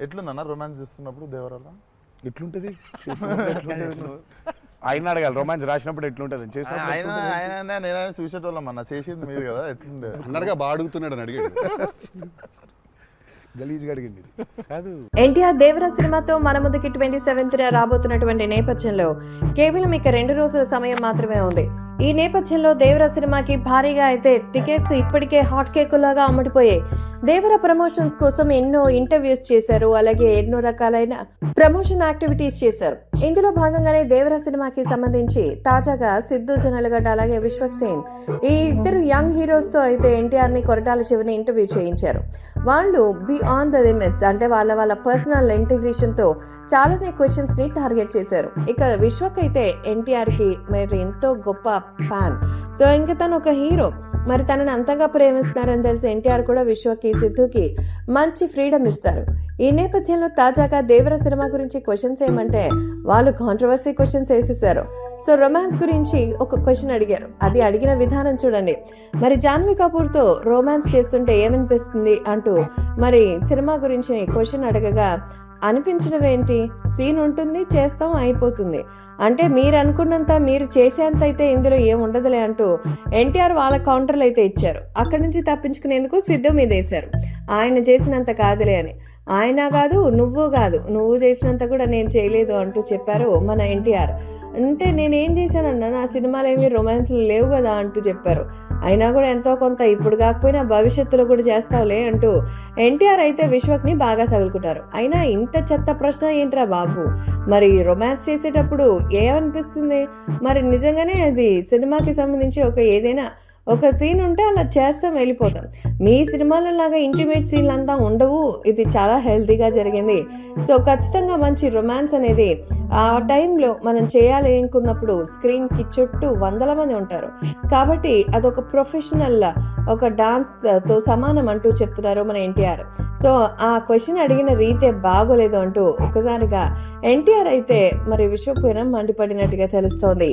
ఎట్లుందన్న romance చేస్తున్నప్పుడు దేవరాల? ఎట్లుంటది ఆయన అడగాలి. రొమాన్స్ రాసినప్పుడు ఎట్లుంటది చేసిన ఆయన నేనైనా చూసేటోళ్ళం అన్న, చేసింది మీరు కదా, ఎట్లుండే అన్నారుగా బాగా అడుగుతున్నాడు అని అడిగాడు. గలీజ్గా అడిగింది కాదు. ఎన్టీఆర్ దేవరా సినిమాతో మన ముందుకి 27th రాబోతున్నటువంటి నేపథ్యంలో కేవలం ఇక 2 రోజుల సమయం మాత్రమే ఉంది. ఈ నేపథ్యంలో దేవరా సినిమాకి భారీగా అయితే టికెట్స్ ఇప్పటికే హాట్ కేకులాగా అమ్ముడిపోయాయి. దేవరా ప్రమోషన్స్ కోసం ఎన్నో ఇంటర్వ్యూస్ చేశారు, అలాగే ఎన్నో రకాలైన ప్రమోషన్ యాక్టివిటీస్ చేశారు. ఇందులో భాగంగానే దేవరా సినిమాకి సంబంధించి తాజాగా సిద్ధు జొన్నలగడ్డ అలాగే విశ్వక్ సేన్ ఈ ఇద్దరు యంగ్ హీరోస్ తో అయితే ఎన్టీఆర్ ని కొరటాల శివని ఇంటర్వ్యూ చేయించారు. వాళ్ళు బియాండ్ ద లిమిట్స్ అంటే వాళ్ళ పర్సనల్ ఇంటిగ్రేషన్ తో చాలానే క్వశ్చన్స్ ని టార్గెట్ చేశారు. ఇక విశ్వక్ అయితే ఎన్టీఆర్ కి మరి ఎంతో గొప్ప ఫ్యాన్. సో ఇంకా తను ఒక హీరో, మరి తనని అంతగా ప్రేమిస్తున్నారని తెలిసి ఎన్టీఆర్ కూడా విశ్వకి సిద్ధుకి మంచి ఫ్రీడమ్ ఇస్తారు. ఈ నేపథ్యంలో తాజాగా దేవరా సినిమా గురించి క్వశ్చన్స్ ఏమంటే వాళ్ళు కాంట్రవర్సీ క్వశ్చన్స్ వేసేసారు. సో రొమాన్స్ గురించి ఒక క్వశ్చన్ అడిగారు. అది అడిగిన విధానం చూడండి. మరి జాన్వీ కపూర్తో రొమాన్స్ చేస్తుంటే ఏమనిపిస్తుంది అంటూ మరి సినిమా గురించి క్వశ్చన్ అడగగా అనిపించడం ఏంటి, సీన్ ఉంటుంది, చేస్తాం, అయిపోతుంది. అంటే మీరు అనుకున్నంత మీరు చేసేంత అయితే ఇందులో ఏముండదులే అంటూ ఎన్టీఆర్ వాళ్ళ కౌంటర్లు అయితే ఇచ్చారు. అక్కడి నుంచి తప్పించుకునేందుకు సిద్ధు మీద వేశారు. ఆయన చేసినంత కాదులే అని. ఆయన కాదు, నువ్వు చేసినంత కూడా నేను చేయలేదు అంటూ చెప్పారు మన ఎన్టీఆర్. అంటే నేనేం చేశానన్నా, నా సినిమాలు ఏమి రొమాన్స్లు లేవు కదా అంటూ చెప్పారు. అయినా కూడా ఎంతో కొంత ఇప్పుడు కాకపోయినా భవిష్యత్తులో కూడా చేస్తావులే అంటూ ఎన్టీఆర్ అయితే విశ్వక్ని బాగా తగులుకుంటారు. అయినా ఇంత చెత్త ప్రశ్న ఏంట్రా బాబు, మరి రొమాన్స్ చేసేటప్పుడు ఏమనిపిస్తుంది? మరి నిజంగానే అది సినిమాకి సంబంధించి ఏదైనా ఒక సీన్ ఉంటే అలా చేస్తాం, వెళ్ళిపోతాం. మీ సినిమాలో లాగా ఇంటిమేట్ సీన్లు అంతా ఉండవు. ఇది చాలా హెల్తీగా జరిగింది. సో ఖచ్చితంగా మంచి రొమాన్స్ అనేది ఆ టైంలో మనం చేయాలి అనుకున్నప్పుడు స్క్రీన్కి చుట్టూ 100 మంది ఉంటారు. కాబట్టి అదొక ప్రొఫెషనల్ ఒక డాన్స్తో సమానం అంటూ చెప్తున్నారు మన ఎన్టీఆర్. సో ఆ క్వశ్చన్ అడిగిన రీతే బాగోలేదు అంటూ ఒక్కసారిగా ఎన్టీఆర్ అయితే మరి విశ్వపైన మండిపడినట్టుగా తెలుస్తోంది.